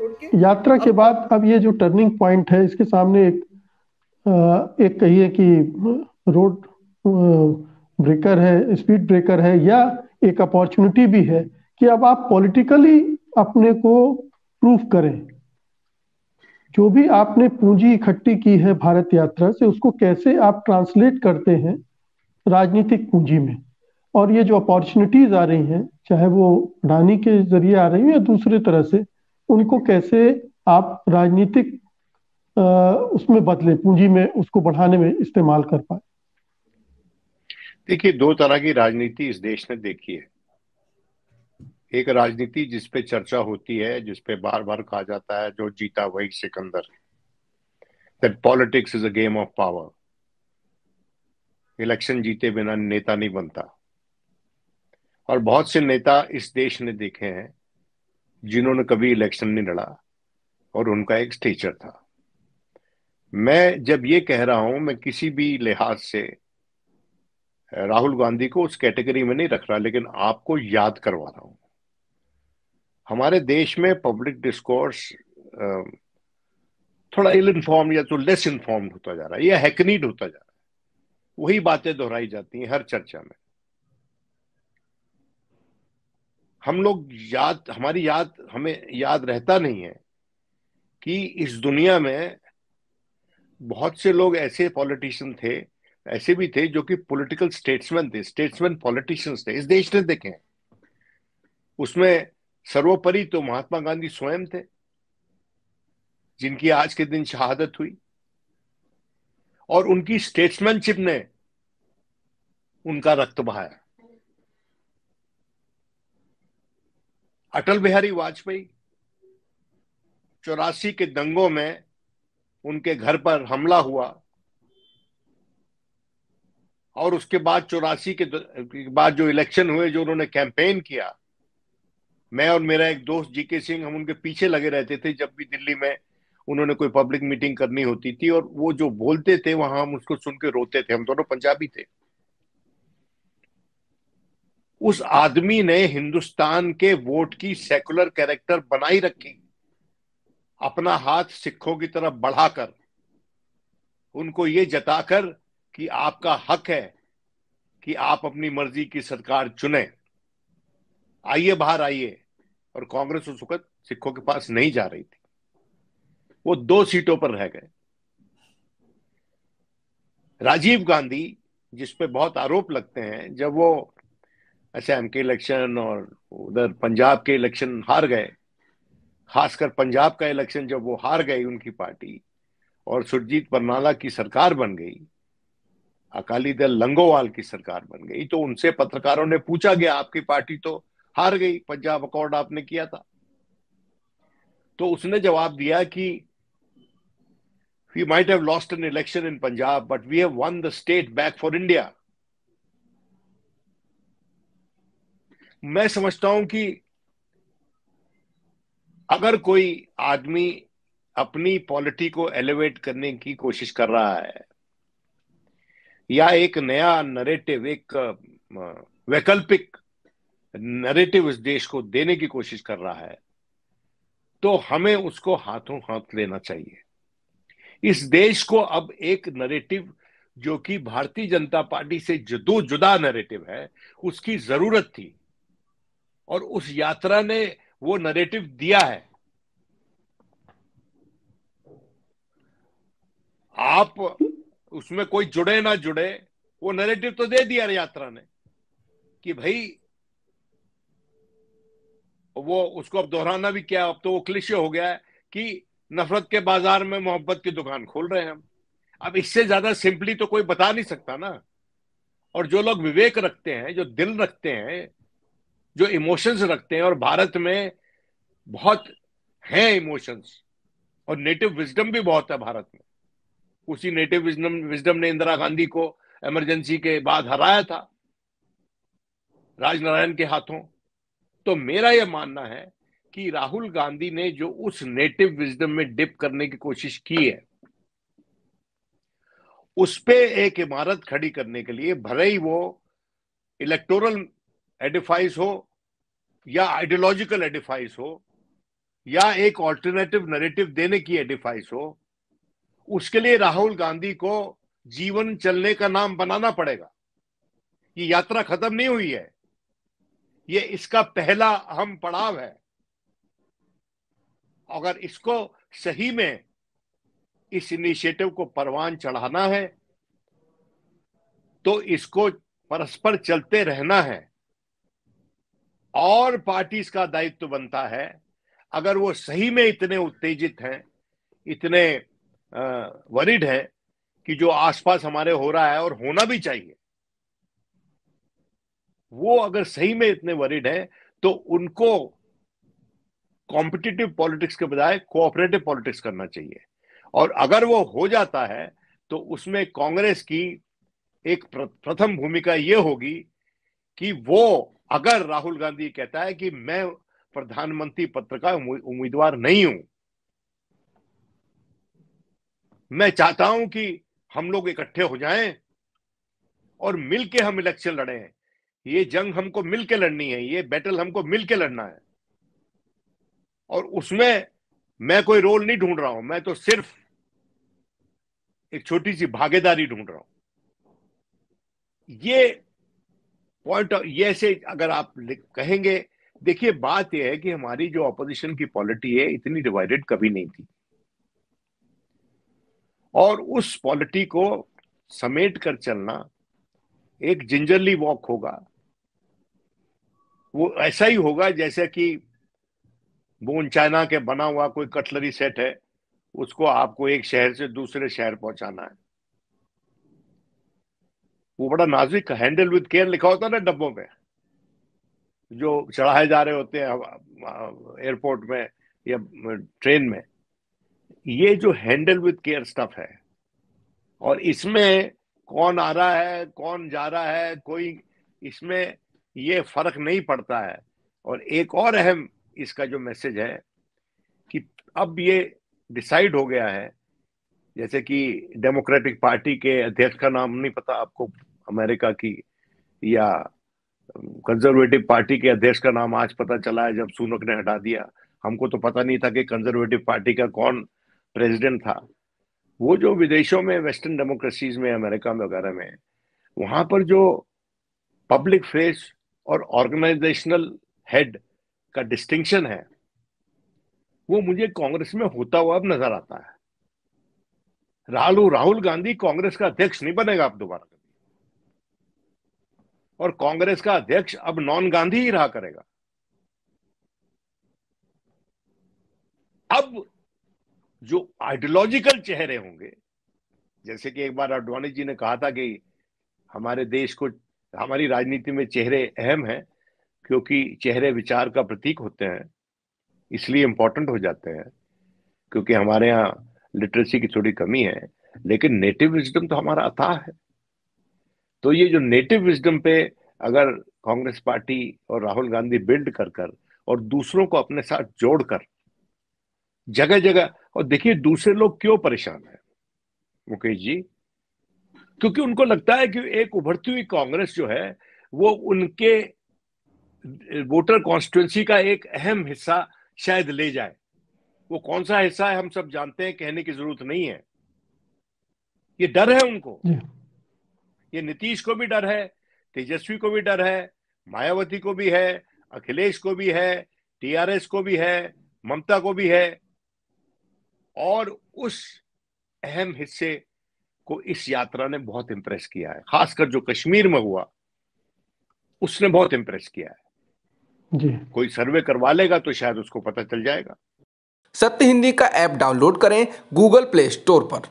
छोड़ के यात्रा के अब बाद अब ये जो टर्निंग पॉइंट है, इसके सामने एक कहिए कि रोड ब्रेकर है, स्पीड ब्रेकर है, या एक अपॉर्चुनिटी भी है कि अब आप पॉलिटिकली अपने को प्रूव करें। जो भी आपने पूंजी इकट्ठी की है भारत यात्रा से, उसको कैसे आप ट्रांसलेट करते हैं राजनीतिक पूंजी में। और ये जो अपॉर्चुनिटीज आ रही हैं, चाहे वो अडानी के जरिए आ रही हैं या दूसरे तरह से, उनको कैसे आप राजनीतिक उसमें बदले, पूंजी में उसको बढ़ाने में इस्तेमाल कर पाए। देखिए, दो तरह की राजनीति इस देश ने देखी है। एक राजनीति जिसपे चर्चा होती है, जिसपे बार बार कहा जाता है जो जीता वही Sikandar, that politics is a game of power. Election जीते बिना नेता नहीं बनता। और बहुत से नेता इस देश ने देखे हैं जिन्होंने कभी इलेक्शन नहीं लड़ा और उनका एक स्टेचर था। मैं जब ये कह रहा हूं, मैं किसी भी लिहाज से राहुल गांधी को उस कैटेगरी में नहीं रख रहा, लेकिन आपको याद करवा रहा हूं। हमारे देश में पब्लिक डिस्कोर्स थोड़ा इल इन्फॉर्म्ड या तो लेस इन्फॉर्म्ड होता जा रहा है, या हैकनीड होता जा रहा है। वही बातें दोहराई जाती हैं हर चर्चा में। हम लोग हमें याद रहता नहीं है कि इस दुनिया में बहुत से लोग ऐसे पॉलिटिशियन थे, ऐसे भी थे जो कि पॉलिटिकल स्टेट्समैन थे, स्टेट्समैन पॉलिटिशियंस थे, इस देश ने देखे हैं। उसमें सर्वोपरि तो महात्मा गांधी स्वयं थे, जिनकी आज के दिन शहादत हुई, और उनकी स्टेट्समैनशिप ने उनका रक्त बहाया। अटल बिहारी वाजपेयी 84 के दंगों में उनके घर पर हमला हुआ, और उसके बाद 84 के बाद जो इलेक्शन हुए, जो उन्होंने कैंपेन किया, मैं और मेरा एक दोस्त जीके सिंह, हम उनके पीछे लगे रहते थे। जब भी दिल्ली में उन्होंने कोई पब्लिक मीटिंग करनी होती थी और वो जो बोलते थे वहां, हम उसको सुन के रोते थे। हम दोनों पंजाबी थे। उस आदमी ने हिंदुस्तान के वोट की सेकुलर कैरेक्टर बनाई रखी, अपना हाथ सिखों की तरफ बढ़ाकर, उनको ये जताकर कि आपका हक है कि आप अपनी मर्जी की सरकार चुने, आइए बाहर आइए। और कांग्रेस उस वक्त सिखों के पास नहीं जा रही थी, वो 2 सीटों पर रह गए। राजीव गांधी, जिस पे बहुत आरोप लगते हैं, जब वो असम के इलेक्शन और उधर पंजाब के इलेक्शन हार गए, खासकर पंजाब का इलेक्शन जब वो हार गई उनकी पार्टी, और सुरजीत बरनाला की सरकार बन गई, अकाली दल लंगोवाल की सरकार बन गई, तो उनसे पत्रकारों ने पूछा गया, आपकी पार्टी तो हार गई, पंजाब अकॉर्ड आपने किया था। तो उसने जवाब दिया कि we might have lost an election in Punjab, but we have won the state back for India. मैं समझता हूं कि अगर कोई आदमी अपनी पॉलिटी को एलिवेट करने की कोशिश कर रहा है, या एक नया नरेटिव, एक वैकल्पिक नरेटिव इस देश को देने की कोशिश कर रहा है, तो हमें उसको हाथों हाथ लेना चाहिए। इस देश को अब एक नरेटिव जो कि भारतीय जनता पार्टी से जुदा नरेटिव है, उसकी जरूरत थी, और उस यात्रा ने वो नरेटिव दिया है। आप उसमें कोई जुड़े ना जुड़े, वो नरेटिव तो दे दिया यात्रा ने कि भाई, वो उसको अब दोहराना भी क्या, अब तो वो क्लिशे हो गया है कि नफरत के बाजार में मोहब्बत की दुकान खोल रहे हैं हम। अब इससे ज्यादा सिंपली तो कोई बता नहीं सकता ना। और जो लोग विवेक रखते हैं, जो दिल रखते हैं, जो इमोशंस रखते हैं, और भारत में बहुत हैं इमोशंस, और नेटिव विजडम भी बहुत है भारत में। उसी नेटिव विजडम ने इंदिरा गांधी को इमरजेंसी के बाद हराया था, राजनारायण के हाथों। तो मेरा यह मानना है कि राहुल गांधी ने जो उस नेटिव विजडम में डिप करने की कोशिश की है, उस पे एक इमारत खड़ी करने के लिए, भले ही वो इलेक्टोरल एडिफाइस हो या आइडियोलॉजिकल एडिफाइस हो, या एक ऑल्टरनेटिव नैरेटिव देने की एडिफाइस हो, उसके लिए राहुल गांधी को जीवन चलने का नाम बनाना पड़ेगा। ये यात्रा खत्म नहीं हुई है, ये इसका पहला अहम पड़ाव है। अगर इसको सही में इस इनिशिएटिव को परवान चढ़ाना है तो इसको परस्पर चलते रहना है, और पार्टीज का दायित्व बनता है, अगर वो सही में इतने उत्तेजित हैं, इतने वरिड है कि जो आसपास हमारे हो रहा है और होना भी चाहिए, वो अगर सही में इतने वरिड है तो उनको कॉम्पिटिटिव पॉलिटिक्स के बजाय कोऑपरेटिव पॉलिटिक्स करना चाहिए। और अगर वो हो जाता है तो उसमें कांग्रेस की एक प्रथम भूमिका ये होगी कि वो, अगर राहुल गांधी कहता है कि मैं प्रधानमंत्री पद का उम्मीदवार नहीं हूं, मैं चाहता हूं कि हम लोग इकट्ठे हो जाएं और मिलके हम इलेक्शन लड़ें, ये जंग हमको मिलके लड़नी है, ये बैटल हमको मिलके लड़ना है, और उसमें मैं कोई रोल नहीं ढूंढ रहा हूं, मैं तो सिर्फ एक छोटी सी भागीदारी ढूंढ रहा हूं। ये पॉइंट, ये से अगर आप कहेंगे, देखिए बात यह है कि हमारी जो ऑपोजिशन की पॉलिटी है इतनी डिवाइडेड कभी नहीं थी, और उस पॉलिटी को समेट कर चलना एक जिंजरली वॉक होगा। वो ऐसा ही होगा जैसे कि बोन चाइना के बना हुआ कोई कटलरी सेट है, उसको आपको एक शहर से दूसरे शहर पहुंचाना है। वो बड़ा नाजुक, हैंडल विद केयर लिखा होता है ना डब्बों पे, जो चढ़ाए जा रहे होते हैं एयरपोर्ट में या ट्रेन में। ये जो हैंडल विद केयर स्टफ है, और इसमें कौन आ रहा है कौन जा रहा है, कोई इसमें ये फर्क नहीं पड़ता है। और एक और अहम इसका जो मैसेज है कि अब ये डिसाइड हो गया है, जैसे कि डेमोक्रेटिक पार्टी के अध्यक्ष का नाम नहीं पता आपको अमेरिका की, या कंजर्वेटिव पार्टी के अध्यक्ष का नाम आज पता चला है जब सुनक ने हटा दिया। हमको तो पता नहीं था कि कंजर्वेटिव पार्टी का कौन प्रेसिडेंट था। वो जो विदेशों में, वेस्टर्न डेमोक्रेसीज में, अमेरिका में वगैरह में, वहां पर जो पब्लिक फेस और ऑर्गेनाइजेशनल हेड का डिस्टिंक्शन है, वो मुझे कांग्रेस में होता हुआ अब नजर आता है। राहुल गांधी कांग्रेस का अध्यक्ष नहीं बनेगा अब दोबारा कभी, और कांग्रेस का अध्यक्ष अब नॉन गांधी ही रहा करेगा। अब जो आइडियोलॉजिकल चेहरे होंगे, जैसे कि एक बार अडवाणी जी ने कहा था कि हमारे देश को, हमारी राजनीति में चेहरे अहम हैं क्योंकि चेहरे विचार का प्रतीक होते हैं, इसलिए इंपॉर्टेंट हो जाते हैं, क्योंकि हमारे यहाँ लिटरेसी की थोड़ी कमी है, लेकिन नेटिव विजडम तो हमारा अथाह है। तो ये जो नेटिव विजडम पे अगर कांग्रेस पार्टी और राहुल गांधी बिल्ड कर कर और दूसरों को अपने साथ जोड़कर जगह जगह, और देखिए दूसरे लोग क्यों परेशान है मुकेश जी, क्योंकि उनको लगता है कि एक उभरती हुई कांग्रेस जो है वो उनके वोटर कॉन्स्टिट्यूंसी का एक अहम हिस्सा शायद ले जाए। वो कौन सा हिस्सा है हम सब जानते हैं, कहने की जरूरत नहीं है। ये डर है उनको, ये नीतीश को भी डर है, तेजस्वी को भी डर है, मायावती को भी है, अखिलेश को भी है, टीआरएस को भी है, ममता को भी है, और उस अहम हिस्से को इस यात्रा ने बहुत इंप्रेस किया है। खासकर जो कश्मीर में हुआ उसने बहुत इंप्रेस किया है जी। कोई सर्वे करवा लेगा तो शायद उसको पता चल जाएगा। सत्य हिंदी का ऐप डाउनलोड करें गूगल प्ले स्टोर पर।